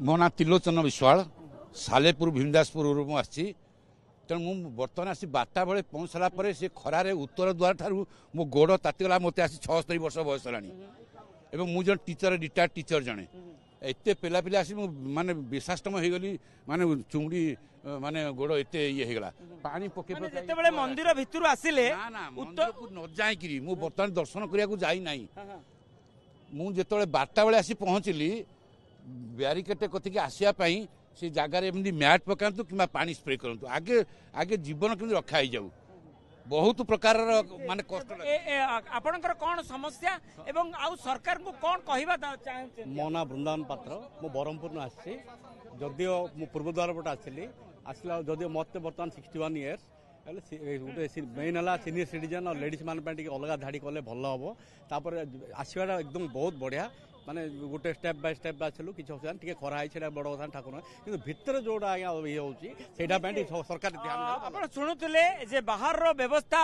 मो ना त्रिलोचन विश्वाल सालेपुर भीमदासपुर आसी तेणु मु बर्तमान आसी 12टा बेले पहुँचला से खरारे उत्तर द्वार ठार मो गोड़ तातीगला मत आसी 76 वर्ष बयस है मुझे टीचर रिटायर्ड टीचर जड़े एत पिला पिला आसी माने विषाष्टम हो गली माने चुंगड़ी माने गोड़ एत ये होगा पानी पके मंदिर भितर आसिले मंदिर को न जाइकरी मु बर्तमान दर्शन करिया को जाई नाही मु जेतबेले 12टा बेले आसी पहुँचली ब्यारिकेड कथिक आसिया पई से जगार एमती मैट पकातु कि पानी स्प्रे करूँ आगे आगे जीवन केमती रखा ही जाऊ बहुत प्रकार माने कष्ट आपणकर कौन समस्या एवं आउ सरकार को कौन कहबा चाहे मो ना वृंदावन पात्र मु बरहमपुर आसी जदियो मु पूर्वद्वार पटे आसली आसला जदियो मत बर्तमान 61 इयर्स गोटे मेन है सीनियर सिटीजन और लेडीज मान अलग धाड़ी कले भल हम तापर आसवाटा एकदम बहुत बढ़िया माने गोटे स्टेप बाय स्टेप आसलु कि टे खरा है बड़ कथा ठाकुर कि भितर जोड़ा ये हो सरकार ध्यान शुणुले जे बाहर व्यवस्था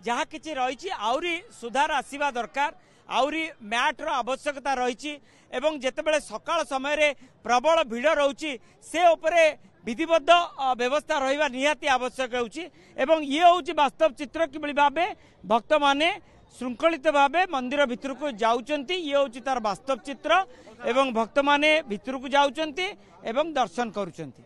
जहाँ कि रही आउरी सुधार आसवा दरकार आउरी मैट रो आवश्यकता रही एवं जितेबाला सकाळ समय प्रबल भिड़ रोची से उपरे विधिबद्ध व्यवस्था रहिबा निहाती आवश्यक होउची एवं ये होउची वास्तव चित्र कि भाव भक्त माने श्रृंखलित भाव मंदिर भितर को जाउचंती ये होउची तार वास्तव चित्र एवं भक्त माने भितर को जाउचंती एवं दर्शन करूचंती।